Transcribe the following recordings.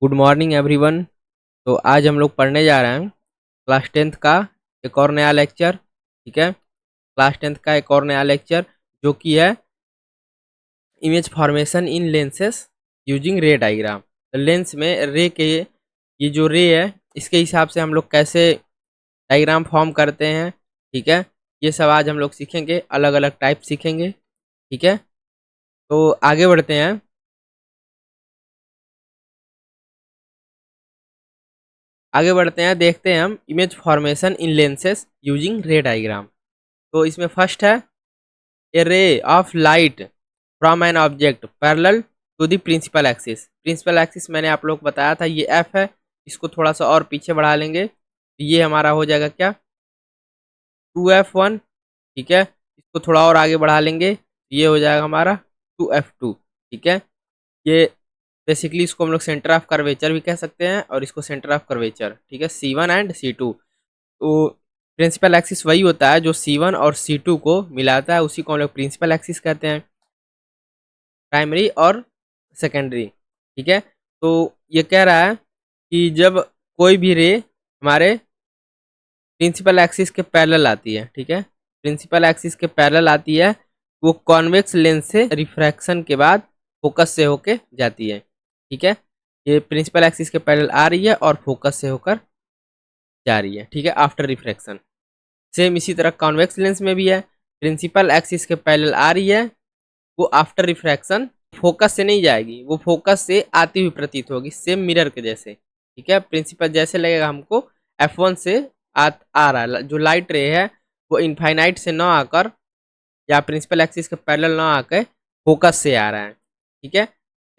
Good morning everyone. तो आज हम लोग पढ़ने जा रहे हैं क्लास टेंथ का एक और नया लेक्चर। ठीक है, क्लास टेंथ का एक और नया लेक्चर जो कि है image formation in lenses using ray diagram. Lens में रे के ये जो रे है इसके हिसाब से हम लोग कैसे डायग्राम फॉर्म करते हैं। ठीक है, ये सब आज हम लोग सीखेंगे, अलग अलग टाइप सीखेंगे। ठीक है, तो आगे बढ़ते हैं। देखते हैं हम image formation in lenses using ray diagram. तो इसमें फर्स्ट है a ray of light from an object parallel to the principal axis. Principal axis मैंने आप लोग को बताया था, ये एफ है। इसको थोड़ा सा और पीछे बढ़ा लेंगे तो ये हमारा हो जाएगा क्या, 2F1। ठीक है, इसको थोड़ा और आगे बढ़ा लेंगे तो ये हो जाएगा हमारा 2F2। ठीक है, ये बेसिकली इसको हम लोग सेंटर ऑफ कर्वेचर भी कह सकते हैं और इसको सेंटर ऑफ कर्वेचर। ठीक है, C1 एंड C2। तो प्रिंसिपल एक्सिस वही होता है जो C1 और C2 को मिलाता है, उसी को हम लोग प्रिंसिपल एक्सिस कहते हैं, प्राइमरी और सेकेंडरी। ठीक है, तो ये कह रहा है कि जब कोई भी रे हमारे प्रिंसिपल एक्सिस के पैरेलल आती है, ठीक है, प्रिंसिपल एक्सिस के पैरेलल आती है, वो कॉन्वेक्स लेंस से रिफ्रैक्शन के बाद फोकस से होके जाती है। ठीक है, ये प्रिंसिपल एक्सिस के पैरेलल आ रही है और फोकस से होकर जा रही है। ठीक है, आफ्टर रिफ्रैक्शन। सेम इसी तरह कॉन्वेक्स लेंस में भी है, प्रिंसिपल एक्सिस के पैरेलल आ रही है, वो आफ्टर रिफ्रैक्शन फोकस से नहीं जाएगी, वो फोकस से आती हुई प्रतीत होगी, सेम मिरर के जैसे। ठीक है, प्रिंसिपल जैसे लगेगा हमको F1 से आ रहा है, जो लाइट रे है वो इनफाइनाइट से ना आकर या प्रिंसिपल एक्सिस के पैरेलल ना आकर फोकस से आ रहा है। ठीक है,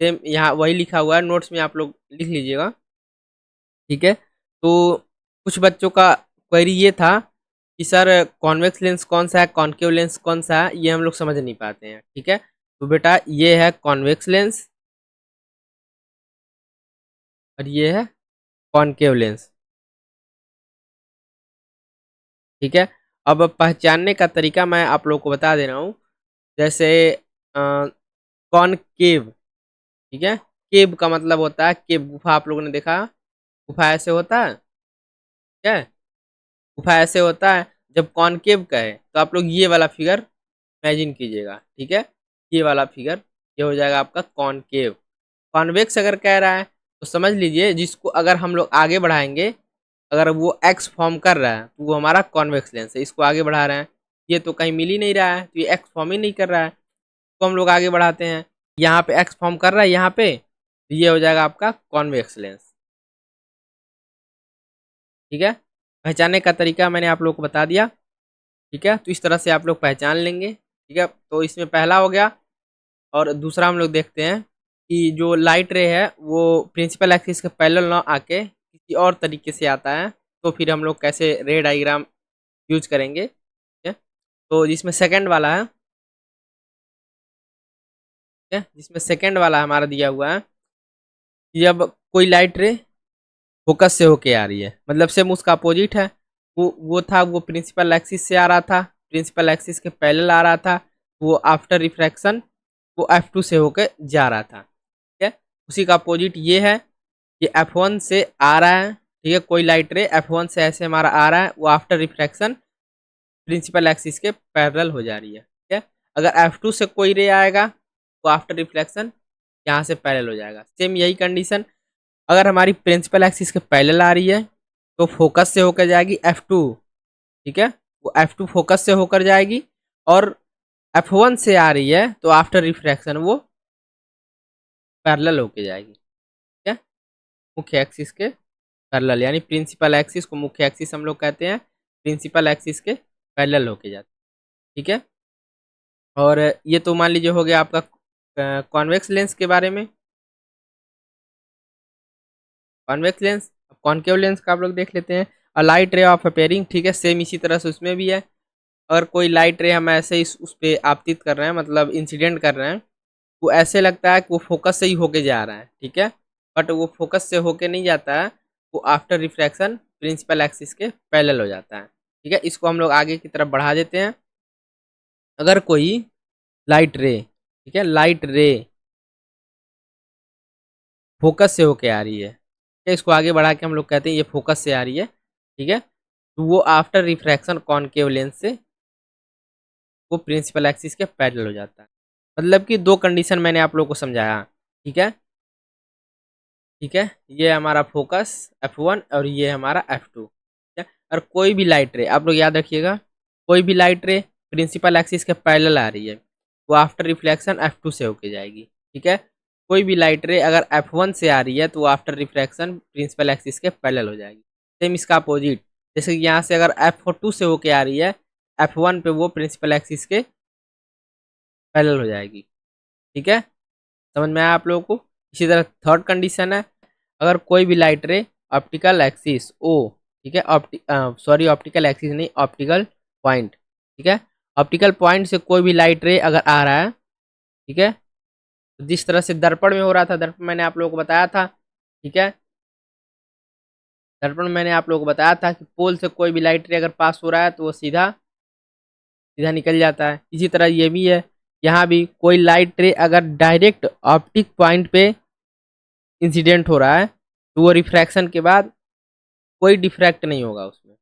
सेम यहाँ वही लिखा हुआ है, नोट्स में आप लोग लिख लीजिएगा। ठीक है, तो कुछ बच्चों का क्वेरी ये था कि सर कॉन्वेक्स लेंस कौन सा है, कॉनकेव लेंस कौन सा है, ये हम लोग समझ नहीं पाते हैं। ठीक है, तो बेटा ये है कॉन्वेक्स लेंस और ये है कॉनकेव लेंस। ठीक है, अब पहचानने का तरीका मैं आप लोग को बता दे रहा हूँ। जैसे कॉनकेव, ठीक है, केव का मतलब होता है केव, गुफा। आप लोगों ने देखा गुफा ऐसे होता है, ठीक है, गुफा ऐसे होता है। जब कॉनकेव का है तो आप लोग ये वाला फिगर इमेजिन कीजिएगा। ठीक है, ये वाला फिगर ये हो जाएगा आपका कॉनकेव। कॉन्वेक्स अगर कह रहा है तो समझ लीजिए जिसको अगर हम लोग आगे बढ़ाएंगे, अगर वो एक्स फॉर्म कर रहा है तो वो हमारा कॉन्वेक्स लेंस है, इसको आगे बढ़ा रहे हैं, ये तो कहीं मिल ही नहीं रहा है तो ये एक्स फॉर्म ही नहीं कर रहा है, तो हम लोग आगे बढ़ाते हैं। यहाँ पे एक्स फॉर्म कर रहा है, यहाँ पे तो ये हो जाएगा आपका कॉन्वेक्स लेंस। ठीक है, पहचानने का तरीका मैंने आप लोग को बता दिया। ठीक है, तो इस तरह से आप लोग पहचान लेंगे। ठीक है, तो इसमें पहला हो गया। और दूसरा हम लोग देखते हैं कि जो लाइट रे है वो प्रिंसिपल एक्सिस के पैरेलल ना आके किसी और तरीके से आता है, तो फिर हम लोग कैसे रे डायग्राम यूज करेंगे। ठीक है, तो जिसमें सेकंड वाला है, ठीक है, जिसमें सेकंड वाला हमारा दिया हुआ है कि जब कोई लाइट रे फोकस से होके आ रही है, मतलब सेम उसका अपोजिट है, वो प्रिंसिपल एक्सिस से आ रहा था, प्रिंसिपल एक्सिस के पैरेलल आ रहा था, वो आफ्टर रिफ्रैक्शन वो F2 से होकर जा रहा था। ठीक है, उसी का अपोजिट ये है, ये F1 से आ रहा है। ठीक है, कोई लाइट रे F1 से ऐसे हमारा आ रहा है, वो आफ्टर रिफ्रैक्शन प्रिंसिपल एक्सिस के पैरेलल हो जा रही है। ठीक है, अगर F2 से कोई रे आएगा तो आफ्टर रिफ्लेक्शन यहाँ से पैरेलल हो जाएगा। सेम यही कंडीशन, अगर हमारी प्रिंसिपल एक्सिस के पैरेलल आ रही है तो फोकस से होकर जाएगी F2। ठीक है, वो F2 फोकस से होकर जाएगी, और F1 से आ रही है तो आफ्टर रिफ्रैक्शन वो पैरेलल होके जाएगी। ठीक है, मुख्य एक्सिस के पैरेलल, यानी प्रिंसिपल एक्सिस को मुख्य एक्सिस हम लोग कहते हैं, प्रिंसिपल एक्सिस के पैरेलल होके जाती है। ठीक है, और ये तो मान लीजिए हो गया आपका कॉन्वेक्स लेंस के बारे में। कॉन्वेक्स लेंस, अब कॉनकेव लेंस का आप लोग देख लेते हैं। अ लाइट रे ऑफ अपेयरिंग, ठीक है, सेम इसी तरह से उसमें भी है। अगर कोई लाइट रे हम ऐसे ही उस पर आपतित कर रहे हैं, मतलब इंसिडेंट कर रहे हैं, वो ऐसे लगता है कि वो फोकस से ही होके जा रहा है। ठीक है, बट वो फोकस से होके नहीं जाता है, वो आफ्टर रिफ्रैक्शन प्रिंसिपल एक्सिस के पैरेलल हो जाता है। ठीक है, इसको हम लोग आगे की तरफ बढ़ा देते हैं। अगर कोई लाइट रे, ठीक है, लाइट रे फोकस से होके आ रही है, ठीक है, इसको आगे बढ़ा के हम लोग कहते हैं ये फोकस से आ रही है, ठीक है, तो वो आफ्टर रिफ्रैक्शन कॉनकेव लेंस से वो प्रिंसिपल एक्सिस के पैरेलल हो जाता है। मतलब कि दो कंडीशन मैंने आप लोगों को समझाया, ठीक है, ठीक है, ये हमारा फोकस F1 और ये हमारा F2, ठीक है। और कोई भी लाइट रे, आप लोग याद रखिएगा, कोई भी लाइट रे प्रिंसिपल एक्सिस के पैरेलल आ रही है वो आफ्टर रिफ्लेक्शन F2 से होके जाएगी, ठीक है। कोई भी लाइट रे अगर F1 से आ रही है तो वो आफ्टर रिफ्लेक्शन प्रिंसिपल एक्सिस के पैरेलल हो जाएगी। सेम इसका अपोजिट, जैसे कि यहाँ से अगर F2 से होके आ रही है F1 पे वो प्रिंसिपल एक्सिस के पैरेलल हो जाएगी, ठीक है, समझ में आया आप लोगों को। इसी तरह थर्ड कंडीशन है, अगर कोई भी लाइट रे ऑप्टिकल एक्सिस ओ, ठीक है, सॉरी ऑप्टिकल एक्सिस नहीं, ऑप्टिकल पॉइंट, ठीक है, ऑप्टिकल पॉइंट से कोई भी लाइट रे अगर आ रहा है, ठीक है, तो जिस तरह से दर्पण में हो रहा था, दर्पण मैंने आप लोगों को बताया था, ठीक है, दर्पण मैंने आप लोगों को बताया था कि पोल से कोई भी लाइट रे अगर पास हो रहा है तो वो सीधा सीधा निकल जाता है। इसी तरह ये भी है, यहाँ भी कोई लाइट रे अगर डायरेक्ट ऑप्टिक पॉइंट पे इंसिडेंट हो रहा है तो वो रिफ्रैक्शन के बाद कोई डिफ्रैक्ट नहीं होगा उसमें,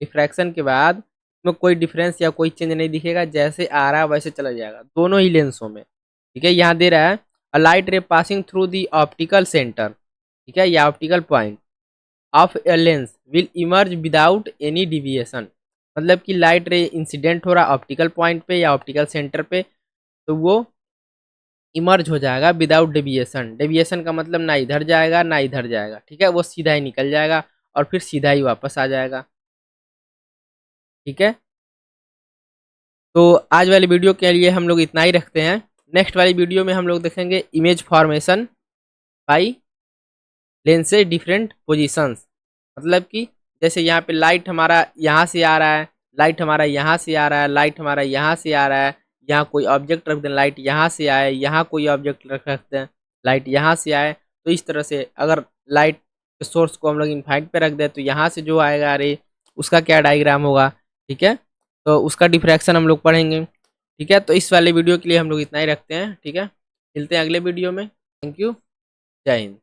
रिफ्रैक्शन के बाद उसमें कोई डिफरेंस या कोई चेंज नहीं दिखेगा, जैसे आ रहा है वैसे चला जाएगा दोनों ही लेंसों में, ठीक है। यहाँ दे रहा है a light ray passing through the optical centre, ठीक है, या optical point of a lens will emerge without any deviation, मतलब कि लाइट रे इंसिडेंट हो रहा है ऑप्टिकल पॉइंट पे या ऑप्टिकल सेंटर पे तो वो इमर्ज हो जाएगा विदाउट डेविएशन। डेविएशन का मतलब ना इधर जाएगा ना इधर जाएगा, ठीक है, वो सीधा ही निकल जाएगा और फिर सीधा ही वापस आ जाएगा, ठीक है। तो आज वाली वीडियो के लिए हम लोग इतना ही रखते हैं। नेक्स्ट वाली वीडियो में हम लोग देखेंगे image formation by lenses different positions, मतलब कि जैसे यहाँ पे लाइट हमारा यहाँ से आ रहा है, लाइट हमारा यहाँ से आ रहा है, लाइट हमारा यहाँ से आ रहा है, यहाँ कोई ऑब्जेक्ट रख दें लाइट यहाँ से आए, यहाँ कोई ऑब्जेक्ट रख दें लाइट यहाँ से आए, तो इस तरह से अगर लाइट के सोर्स को हम लोग इनफाइनाइट पे रख दें तो यहाँ से जो आएगा अरे उसका क्या डायग्राम होगा, ठीक है, तो उसका डिफ्रैक्शन हम लोग पढ़ेंगे, ठीक है। तो इस वाले वीडियो के लिए हम लोग इतना ही रखते हैं, ठीक है, मिलते हैं अगले वीडियो में। थैंक यू, जय हिंद।